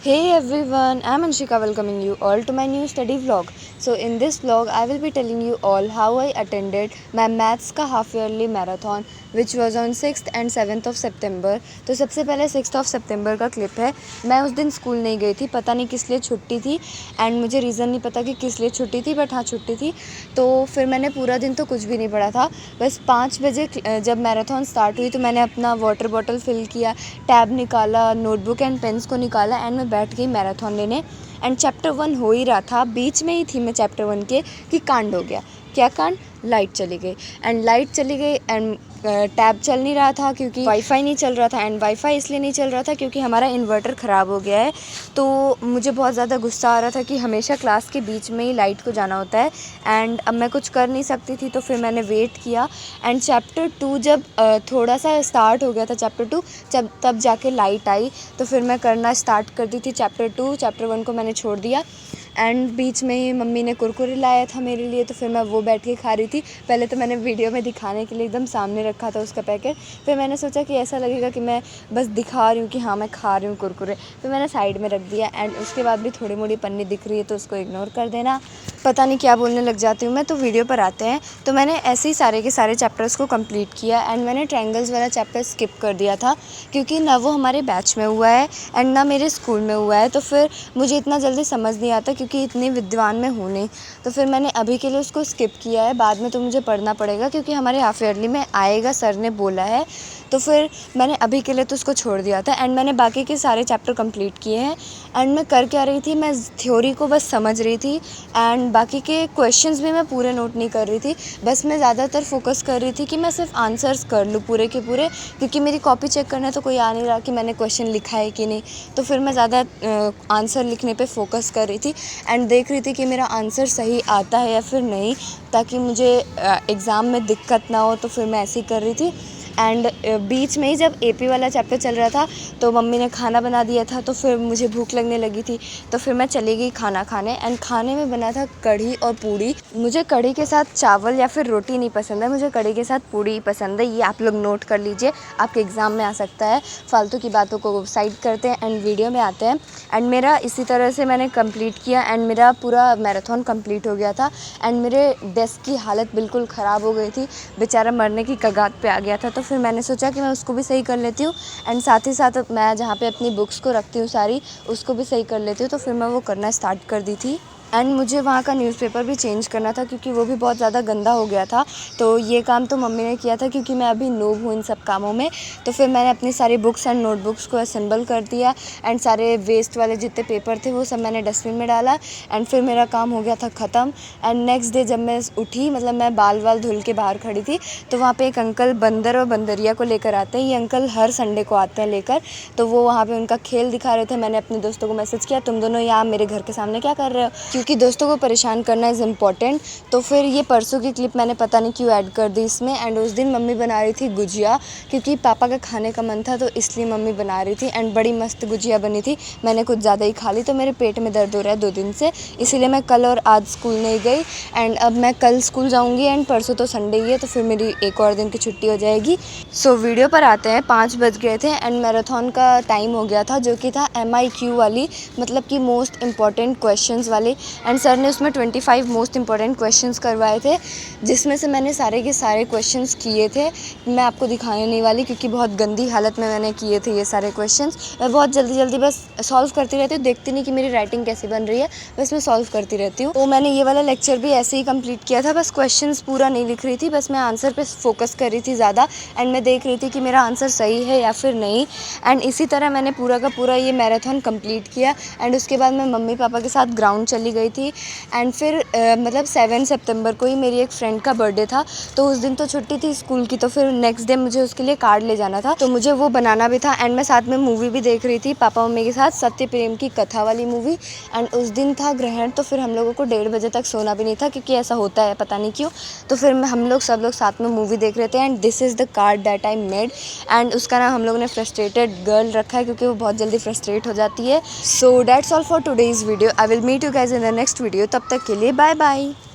Hey everyone, I'm Anshika welcoming you all to my new study vlog. So in this vlog I will be telling you all how I attended my maths का half yearly marathon which was on 6th and 7th of September. तो सबसे पहले 6th of September का clip है। मैं उस दिन school नहीं गई थी, पता नहीं किस लिए छुट्टी थी एंड मुझे रीज़न नहीं पता कि किस लिए छुट्टी थी, बट हाँ छुट्टी थी। तो फिर मैंने पूरा दिन तो कुछ भी नहीं पढ़ा था। बस 5 बजे जब मैराथन स्टार्ट हुई तो मैंने अपना वाटर बॉटल फिल किया, टैब निकाला, नोटबुक एंड पेन्स को निकाला एंड मैं बैठ गई मैराथन लेने। एंड चैप्टर 1 हो ही रहा था, बीच में ही थी मैं चैप्टर 1 के कि कांड हो गया। क्या कांड? लाइट चली गई एंड टैब चल नहीं रहा था क्योंकि वाईफाई नहीं चल रहा था। एंड वाईफाई इसलिए नहीं चल रहा था क्योंकि हमारा इन्वर्टर ख़राब हो गया है। तो मुझे बहुत ज़्यादा गुस्सा आ रहा था कि हमेशा क्लास के बीच में ही लाइट को जाना होता है एंड अब मैं कुछ कर नहीं सकती थी। तो फिर मैंने वेट किया एंड चैप्टर 2 जब थोड़ा सा स्टार्ट हो गया था चैप्टर 2 तब जाके लाइट आई। तो फिर मैं करना स्टार्ट कर दी थी चैप्टर 2। चैप्टर 1 को मैंने छोड़ दिया एंड बीच में ही मम्मी ने कुरकुरे लाया था मेरे लिए, तो फिर मैं वो बैठ के खा रही थी। पहले तो मैंने वीडियो में दिखाने के लिए एकदम सामने रखा था उसका पैकेट, फिर मैंने सोचा कि ऐसा लगेगा कि मैं बस दिखा रही हूँ कि हाँ मैं खा रही हूँ कुरकुरे, फिर मैंने साइड में रख दिया। एंड उसके बाद भी थोड़ी मोड़ी पन्नी दिख रही है तो उसको इग्नोर कर देना। पता नहीं क्या बोलने लग जाती हूँ मैं। तो वीडियो पर आते हैं। तो मैंने ऐसे ही सारे के सारे चैप्टर्स को कंप्लीट किया एंड मैंने ट्रायंगल्स वाला चैप्टर स्किप कर दिया था क्योंकि ना वो हमारे बैच में हुआ है एंड ना मेरे स्कूल में हुआ है। तो फिर मुझे इतना जल्दी समझ नहीं आता क्योंकि इतनी विद्वान में हूँ नहीं। तो फिर मैंने अभी के लिए उसको स्किप किया है, बाद में तो मुझे पढ़ना पड़ेगा क्योंकि हमारे हाफ ईयरली में आएगा, सर ने बोला है। तो फिर मैंने अभी के लिए तो उसको छोड़ दिया था एंड मैंने बाकी के सारे चैप्टर कंप्लीट किए हैं। एंड मैं कर क्या रही थी, मैं थ्योरी को बस समझ रही थी एंड बाकी के क्वेश्चंस भी मैं पूरे नोट नहीं कर रही थी। बस मैं ज़्यादातर फोकस कर रही थी कि मैं सिर्फ आंसर्स कर लूँ पूरे के पूरे, क्योंकि मेरी कॉपी चेक करने तो कोई आ नहीं रहा कि मैंने क्वेश्चन लिखा है कि नहीं। तो फिर मैं ज़्यादा आंसर लिखने पे फोकस कर रही थी एंड देख रही थी कि मेरा आंसर सही आता है या फिर नहीं, ताकि मुझे एग्ज़ाम में दिक्कत ना हो। तो फिर मैं ऐसे ही कर रही थी। एंड बीच में ही जब एपी वाला चैप्टर चल रहा था तो मम्मी ने खाना बना दिया था, तो फिर मुझे भूख लगने लगी थी। तो फिर मैं चली गई खाना खाने एंड खाने में बना था कढ़ी और पूड़ी। मुझे कढ़ी के साथ चावल या फिर रोटी नहीं पसंद है, मुझे कढ़ी के साथ पूड़ी ही पसंद है। ये आप लोग नोट कर लीजिए, आपके एग्ज़ाम में आ सकता है। फालतू की बातों को साइड करते हैं एंड वीडियो में आते हैं। एंड मेरा इसी तरह से मैंने कंप्लीट किया एंड मेरा पूरा मैराथन कंप्लीट हो गया था। एंड मेरे डेस्क की हालत बिल्कुल ख़राब हो गई थी, बेचारा मरने की कगार पे आ गया था। तो फिर मैंने सोचा कि मैं उसको भी सही कर लेती हूँ एंड साथ ही साथ मैं जहाँ पे अपनी बुक्स को रखती हूँ सारी, उसको भी सही कर लेती हूँ। तो फिर मैं वो करना स्टार्ट कर दी थी। एंड मुझे वहाँ का न्यूज़पेपर भी चेंज करना था क्योंकि वो भी बहुत ज़्यादा गंदा हो गया था। तो ये काम तो मम्मी ने किया था क्योंकि मैं अभी नूब हूँ इन सब कामों में। तो फिर मैंने अपनी सारी बुक्स एंड नोटबुक्स को असेंबल कर दिया एंड सारे वेस्ट वाले जितने पेपर थे वो सब मैंने डस्टबिन में डाला एंड फिर मेरा काम हो गया था ख़त्म। एंड नेक्स्ट डे जब मैं उठी, मतलब मैं बाल वाल धुल के बाहर खड़ी थी, तो वहाँ पे एक अंकल बंदर और बंदरिया को लेकर आते हैं। ये अंकल हर संडे को आते हैं लेकर। तो वो वहाँ पे उनका खेल दिखा रहे थे। मैंने अपने दोस्तों को मैसेज किया, तुम दोनों यहाँ मेरे घर के सामने क्या कर रहे हो, क्योंकि दोस्तों को परेशान करना इज़ इम्पॉर्टेंट। तो फिर ये परसों की क्लिप मैंने पता नहीं क्यों ऐड कर दी इसमें। एंड उस दिन मम्मी बना रही थी गुजिया क्योंकि पापा का खाने का मन था, तो इसलिए मम्मी बना रही थी एंड बड़ी मस्त गुजिया बनी थी। मैंने कुछ ज़्यादा ही खा ली तो मेरे पेट में दर्द हो रहा है 2 दिन से, इसीलिए मैं कल और आज स्कूल नहीं गई। एंड अब मैं कल स्कूल जाऊँगी एंड परसों तो संडे ही है, तो फिर मेरी एक और दिन की छुट्टी हो जाएगी। सो वीडियो पर आते हैं। 5 बज गए थे एंड मैराथन का टाइम हो गया था जो कि था MIQ वाली, मतलब कि मोस्ट इम्पॉर्टेंट क्वेश्चंस वाली। एंड सर ने उसमें 25 मोस्ट इंपॉर्टेंट क्वेश्चंस करवाए थे, जिसमें से मैंने सारे के सारे क्वेश्चंस किए थे। मैं आपको दिखाने नहीं वाली क्योंकि बहुत गंदी हालत में मैंने किए थे ये सारे क्वेश्चंस। मैं बहुत जल्दी जल्दी बस सॉल्व करती रहती हूँ, देखती नहीं कि मेरी राइटिंग कैसी बन रही है, बस मैं सॉल्व करती रहती हूँ। तो मैंने ये वाला लेक्चर भी ऐसे ही कंप्लीट किया था, बस क्वेश्चंस पूरा नहीं लिख रही थी, बस मैं आंसर पे फोकस कर रही थी ज़्यादा एंड मैं देख रही थी कि मेरा आंसर सही है या फिर नहीं। एंड इसी तरह मैंने पूरा का पूरा ये मैराथन कंप्लीट किया। एंड उसके बाद मैं मम्मी पापा के साथ ग्राउंड चली गई थी। एंड फिर मतलब 7 सितंबर को ही मेरी एक फ्रेंड का बर्थडे था, तो उस दिन तो छुट्टी थी स्कूल की। तो फिर नेक्स्ट डे मुझे उसके लिए कार्ड ले जाना था, तो मुझे वो बनाना भी था। एंड मैं साथ में मूवी भी देख रही थी पापा मम्मी के साथ, सत्य प्रेम की कथा वाली मूवी। एंड उस दिन था ग्रहण, तो फिर हम लोगों को 1:30 बजे तक सोना भी नहीं था क्योंकि ऐसा होता है पता नहीं क्यों। तो फिर हम लोग सब लोग साथ में मूवी देख रहे थे। And this is the card that I made. And उसका नाम हम लोगों ने फ्रस्ट्रेटेड गर्ल रखा है क्योंकि वो बहुत जल्दी फ्रस्ट्रेट हो जाती है। So that's all for today's video. I will meet you guys in the next video. तब तक के लिए बाय बाय।